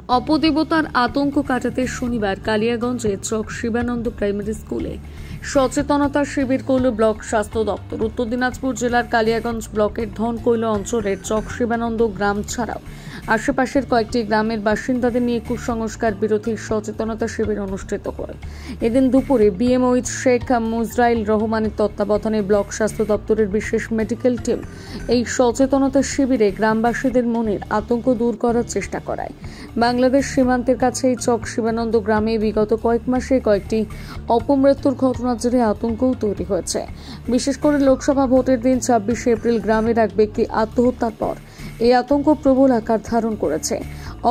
অপদেবতার আতঙ্ক কাটাতে শনিবার কালিয়াগঞ্জে চক শিবানন্দ প্রাইমারি স্কুলে সচেতনতা শিবির করল ব্লক স্বাস্থ্য দপ্তর। উত্তর দিনাজপুর জেলার কালিয়াগঞ্জ ব্লকের ধনকৈল অঞ্চলের চক শিবানন্দ গ্রাম ছাড়াও আশেপাশের কয়েকটি গ্রামের বাসিন্দাদের নিয়ে কুসংস্কার বিরোধী সচেতনতা শিবির অনুষ্ঠিত হয়। এদিন দুপুরে বিএমওইচ শেখ মুজরাইল রহমানের তত্ত্বাবধানে ব্লক স্বাস্থ্য দপ্তরের বিশেষ মেডিকেল টিম এই সচেতনতা শিবিরে গ্রামবাসীদের মনের আতঙ্ক দূর করার চেষ্টা করায়। বাংলাদেশ সীমান্তের কাছে এই চক শিবানন্দ গ্রামে বিগত কয়েক মাসে কয়েকটি অপমৃত্যুর ঘটনার জেরে আতঙ্কও তৈরি হয়েছে। বিশেষ করে লোকসভা ভোটের দিন ২৬ এপ্রিল গ্রামের এক ব্যক্তি আত্মহত্যার পর এই আতঙ্ক প্রবল আকার ধারণ করেছে।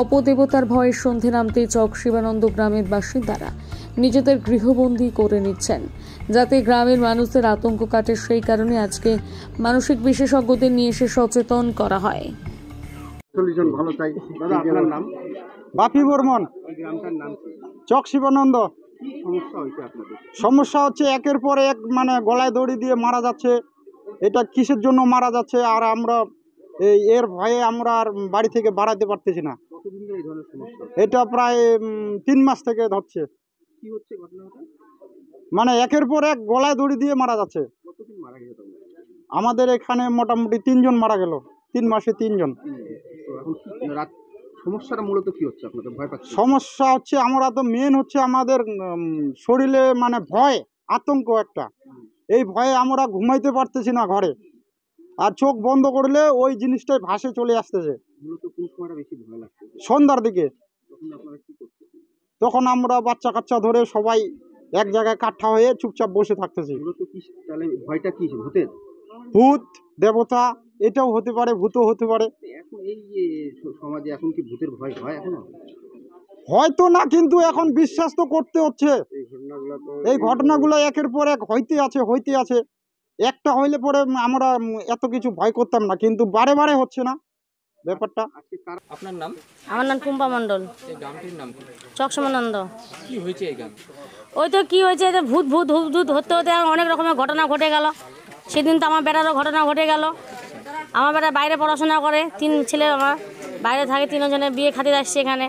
অপদেবতার ভয়ে সন্ধে নামতেই চক শিবানন্দ গ্রামের বাসিন্দারা নিজেদের গৃহবন্দী করে নিচ্ছেন, যাতে গ্রামের মানুষদের আতঙ্ক কাটে। সেই কারণে আজকে মানসিক বিশেষজ্ঞদের নিয়ে এসে সচেতন করা হয়। বাপি বর্মন, চক শিবানন্দ। সমস্যা হচ্ছে একের পর এক গলায় দড়ি দিয়ে মারা যাচ্ছে। এটা কিসের জন্য মারা যাচ্ছে আর আমরা এর ভয়ে আমরা আর বাড়ি থেকে বাড়াতে পারতেছি না। এটা প্রায় ৩ মাস থেকে ধরছে। একের পর এক গলায় দড়ি দিয়ে মারা যাচ্ছে। আমাদের এখানে মোটামুটি 3 জন মারা গেল 3 মাসে 3 জন। সমস্যাটা মূলত কি হচ্ছে? আপনাদের ভয় পাচ্ছে? সমস্যা হচ্ছে আমরা তো মেন হচ্ছে আমাদের শরীরে ভয়, আতঙ্ক একটা। এই ভয়ে আমরা ঘুমাইতে পারতেছি না ঘরে, আর চোখ বন্ধ করলে ওই জিনিসটাই ভাসে চলে আসতেছে। সন্ধ্যার দিকে তখন আমরা বাচ্চা কাচ্চা ধরে সবাই এক জায়গায় কাঠা হয়ে চুপচাপ বসে থাকতেছি। ভয়টা কি? ভূতের? ভূত, দেবতা, এটাও হতে পারে, ভূতও হতে পারে। এখন এই যে সমাজে এখন কি ভূতের ভয় হয়? এখনো হয়তো না, কিন্তু এখন বিশ্বাস তো করতে হচ্ছে। এই ঘটনাগুলো একের পর এক হইতে আছে। একটা হইলে পরে আমরা এত কিছু ভয় করতাম না, কিন্তু বারে বারে হচ্ছে না ব্যাপারটা। আপনার নাম? আমার নাম টুম্পা মণ্ডল। এই গ্রামটির নাম কি? চক শিবানন্দ। কি হয়েছে এই গ্রাম? ওই তো কি হয়েছে, ভূত ভূত ভূত ভূত হতে হতে অনেক রকমের ঘটনা ঘটে গেল। সেদিন তো আমার বেটারও ঘটনা ঘটে গেল। আমার বেটা বাইরে পড়াশোনা করে, 3 ছেলে আমার বাইরে থাকে, 3 জনের বিয়ে খাতির আসছে এখানে।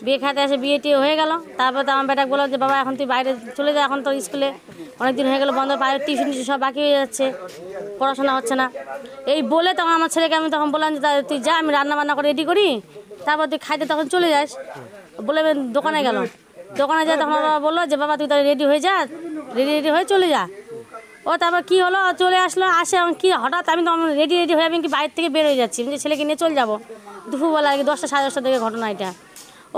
বিয়ে খাতে আসে, বিয়ে টিয়ে হয়ে গেল। তারপর তো আমার বেটা বললো যে বাবা এখন তুই বাইরে চলে যা, এখন তো স্কুলে অনেকদিন হয়ে গেল বন্ধ, বাইরে টিউশন সব বাকি হয়ে যাচ্ছে, পড়াশোনা হচ্ছে না। এই বলে তখন আমার ছেলেকে আমি তখন বললাম যে তুই যা, আমি রান্না বান্না করে রেডি করি, তারপর তুই খাইতে তখন চলে যাস। বলে দোকানে গেল, দোকানে যায় তখন বাবা বললো যে বাবা তুই তাহলে রেডি হয়ে যা, রেডি হয়ে চলে যা। ও তারপর কী হলো, চলে আসলো। আসে আমি কি হঠাৎ আমি তো রেডি হয়ে আমি কি বাইরে থেকে বের হয়ে যাচ্ছি, যে ছেলেকে নিয়ে চলে যাবো দুপুরবেলা 10টা সাড়ে 10টার দিকে ঘটনা এটা।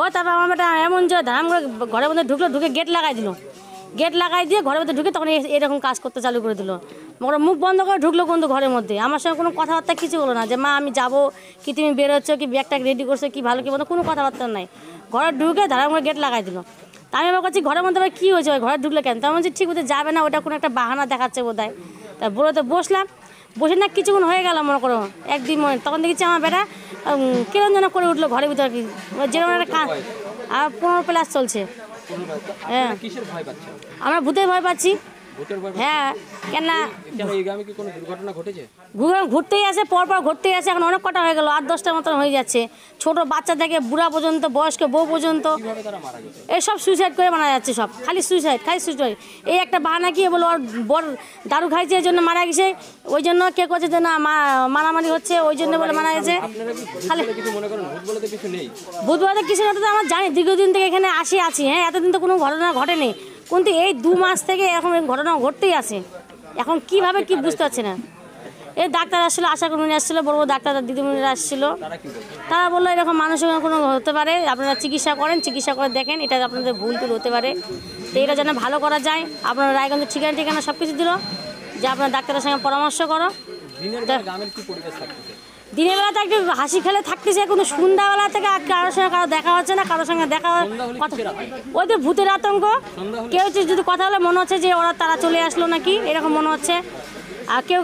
ও তারপর আমার বেটা এমন যে ধাম করে ঘরের মধ্যে ঢুকলো, ঢুকে গেট লাগাই দিল। গেট লাগাই দিয়ে ঘরের মধ্যে ঢুকে তখন এরকম কাজ করতে চালু করে দিল। ওরা মুখ বন্ধ করে ঢুকলো কিন্তু ঘরের মধ্যে। আমার সঙ্গে কোনো কথাবার্তা কিছু হলো না, যে মা আমি যাবো কি, তুমি বেরোচ্ছ কি, ব্যাগটা রেডি করছো কি, ভালো কি বন্ধ, কোনো কথাবার্তা নাই। ঘরে ঢুকে ধারাম করে গেট লাগাই দিল। তা আমি আবার করছি ঘরের মধ্যে কী হয়েছে, ঘরে ঢুকলে কেন? তো আমি বলছি ঠিক মতো যাবে না, ওটা কোনো একটা বাহানা দেখাচ্ছে বোধ হয়। তা বলে তো বসলাম, বসে না কিছুক্ষণ হয়ে গেল মনে করো 1-2 মিনিট। তখন দেখছি আমার বেটা কিরম যেন করে উঠলো ঘরের ভিতরে, কি যেরকম একটা কাজ। আর 15+ চলছে। হ্যাঁ, আমরা ভূতের ভয় পাচ্ছি। হ্যাঁ, কেন ঘুরতেই আসে, পরপর ঘুরতেই আসে। এখন অনেক কটা হয়ে গেল, 8-10টার মতন হয়ে যাচ্ছে। ছোট বাচ্চা থেকে বুড়া পর্যন্ত, বয়স্ক বউ পর্যন্ত, এইসব সুইসাইড করে মারা যাচ্ছে। সব খালি সুইসাইড। এই একটা বাহানা কি বলো, ওর বড় দারু খাইছে এই জন্য মারা গেছে, ওই জন্য কে করছে যে না মারামারি হচ্ছে ওই জন্য বলে মারা গেছে। খালি ভূত বলতে কিছু না, তো আমার জানি, দীর্ঘদিন থেকে এখানে আছি। হ্যাঁ, এতদিন তো কোনো ঘটনা ঘটেনি, কিন্তু এই 2 মাস থেকে এখন ঘটনা ঘটতেই আছে। এখন কিভাবে কি বুঝতে পারছি না। এই ডাক্তার আসছিলো, আশাকর্মী আসছিলো, বড় বড় ডাক্তার দিদিমণিরা আসছিলো। তারা বললো এরকম মানুষের কোনো হতে পারে, আপনারা চিকিৎসা করে দেখেন, এটা আপনাদের ভুল হতে পারে, তো এটা যেন ভালো করা যায়। আপনারা রায়গঞ্জের ঠিকানা সব কিছু দিল, যে আপনার ডাক্তারের সঙ্গে পরামর্শ করো। দিনের বেলাতে একটু হাসি খেলে থাকতেছে, কিন্তু সন্ধ্যাবেলা থেকে কারোর সঙ্গে দেখা হচ্ছে না, কারোর সঙ্গে দেখা কথা। ওই তো ভূতের আতঙ্ক, কেউ যদি কথা বলে মনে হচ্ছে যে তারা চলে আসলো নাকি, এরকম মনে হচ্ছে। আর কেউ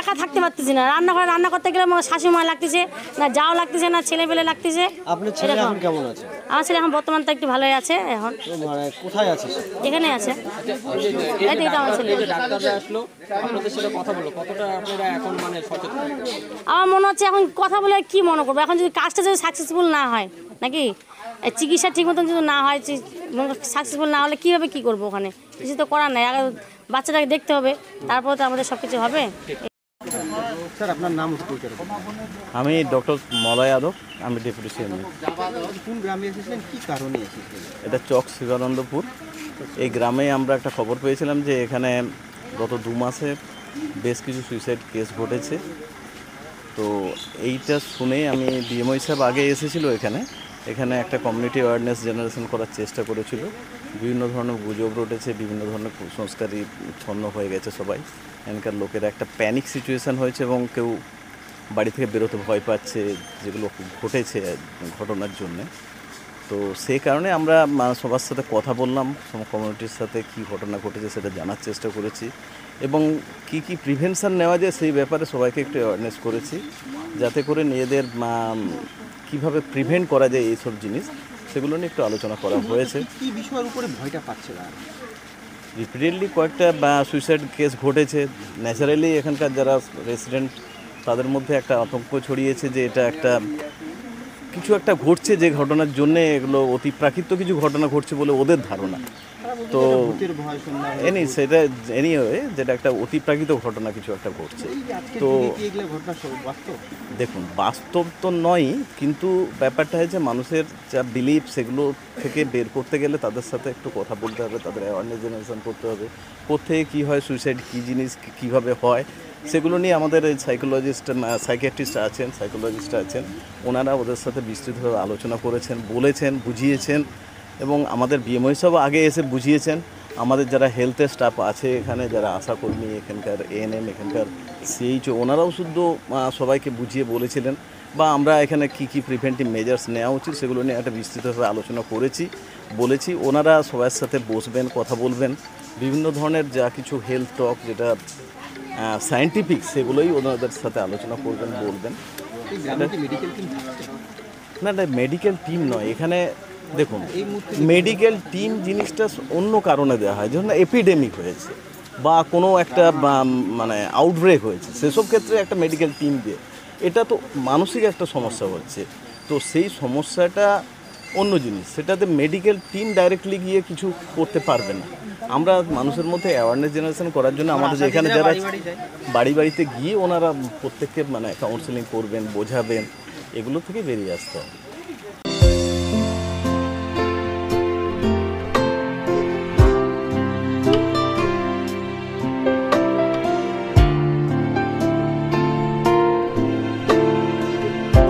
একা থাকতে পারতেছি না, রান্নাঘরে রান্না করতে গেলে শাশুড়ি লাগতেছে না, যাও লাগতেছে না, ছেলে পেলে লাগতেছে। আপনার ছেলে এখন কেমন আছে? আমার ছেলে এখন বর্তমান তো একটু ভালোই আছে। এখন কোথায় আছে? এখানে আছে। আমার মনে হচ্ছে এখন কথা বলে কি মনে করবো, এখন যদি কাজটা যদি সাকসেসফুল না হয় নাকি চিকিৎসা ঠিক মতন যদি না হয়, সাকসেসফুল না হলে কীভাবে কী করবো ওখানে? কিছু তো করার নাই, আগে বাচ্চাটাকে দেখতে হবে, তারপরে তো আমাদের সব কিছু হবে। স্যার আপনার নাম আমি ডক্টর মলয় যাদব, আমি ডেপুটি চেয়ারম্যান। কোন গ্রামে এসেছিলেন, কি কারণে এসেছিলেন? এটা চক শিবানন্দপুর। এই গ্রামে আমরা একটা খবর পেয়েছিলাম যে এখানে গত 2 মাসে বেশ কিছু সুইসাইড কেস ঘটেছে। তো এইটা শুনে আমি ডিএমও সাহেব আগে এসেছিল এখানে একটা কমিউনিটি অ্যাওয়ারনেস জেনারেশন করার চেষ্টা করেছিল। বিভিন্ন ধরনের গুজব রটেছে, বিভিন্ন ধরনের কুসংস্কারই ছন্ন হয়ে গেছে সবাই। এখানকার লোকেরা একটা প্যানিক সিচুয়েশান হয়েছে এবং কেউ বাড়ি থেকে বেরোতে ভয় পাচ্ছে, যেগুলো ঘটেছে ঘটনার জন্যে। তো সেই কারণে আমরা সবার সাথে কথা বললাম, কমিউনিটির সাথে কী ঘটনা ঘটেছে সেটা জানার চেষ্টা করেছি এবং কি কি প্রিভেনশন নেওয়া যায় সেই ব্যাপারে সবাইকে একটু অ্যাওয়ারনেস করেছি, যাতে করে নিজেদের কিভাবে প্রিভেন্ট করা যায় এইসব জিনিস সেগুলো নিয়ে একটু আলোচনা করা হয়েছে। কি বিষয়ের উপরে ভয়টা পাচ্ছে না? রিপিটেডলি কয়েকটা সুইসাইড কেস ঘটেছে। ন্যাচারালি এখানকার যারা রেসিডেন্ট তাদের মধ্যে একটা আতঙ্ক ছড়িয়েছে যে এটা কিছু একটা ঘটছে, যে ঘটনার জন্যে এগুলো অতিপ্রাকৃত কিছু ঘটনা ঘটছে বলে ওদের ধারণা। তো সেটা এনিওয়ে যেটা একটা অতিপ্রাকৃত ঘটনা কিছু একটা ঘটছে। তো দেখুন, বাস্তব তো নয়, কিন্তু ব্যাপারটা হচ্ছে মানুষের যা বিলিফ সেগুলো থেকে বের করতে গেলে তাদের সাথে একটু কথা বলতে হবে, তাদের অ্যাওয়ারনেস জেনারেশন করতে হবে, কোত্থেকে কী হয়, সুইসাইড কী জিনিস, কীভাবে হয়, সেগুলো নিয়ে আমাদের সাইকিয়াট্রিস্ট আছেন, ওনারা ওদের সাথে বিস্তৃতভাবে আলোচনা করেছেন, বলেছেন, বুঝিয়েছেন এবং আমাদের বিএমও সাহেব আগে এসে বুঝিয়েছেন। আমাদের যারা হেলথের স্টাফ আছে এখানে, যারা আশাকর্মী, এখানকার এএনএম, এখানকার সিএইচও, ওনারাও শুধু সবাইকে বুঝিয়ে বলেছিলেন বা আমরা এখানে কী কী প্রিভেন্টিভ মেজার্স নেওয়া উচিত সেগুলো নিয়ে একটা বিস্তৃতভাবে আলোচনা বলেছি। ওনারা সবার সাথে বসবেন, কথা বলবেন, বিভিন্ন ধরনের যা কিছু হেলথ টক যেটা সায়েন্টিফিক সেগুলোই ওনাদের সাথে আলোচনা করবেন, বলবেন। না, এটা মেডিকেল টিম নয়। এখানে দেখুন, মেডিকেল টিম জিনিসটা অন্য কারণে দেওয়া হয়, যখন এপিডেমিক হয়েছে বা কোনো একটা আউটব্রেক হয়েছে, সেসব ক্ষেত্রে একটা মেডিকেল টিম দিয়ে। এটা তো মানসিক একটা সমস্যা হচ্ছে, তো সেই সমস্যাটা অন্য জিনিস, সেটাতে মেডিকেল টিম ডাইরেক্টলি গিয়ে কিছু করতে পারবে না। আমরা মানুষের মধ্যে অ্যাওয়ারনেস জেনারেশন করার জন্য আমাদের যেখানে যারা বাড়িতে গিয়ে ওনারা প্রত্যেককে কাউন্সেলিং করবেন, বোঝাবেন, এগুলো থেকে বেরিয়ে আসতে হবে।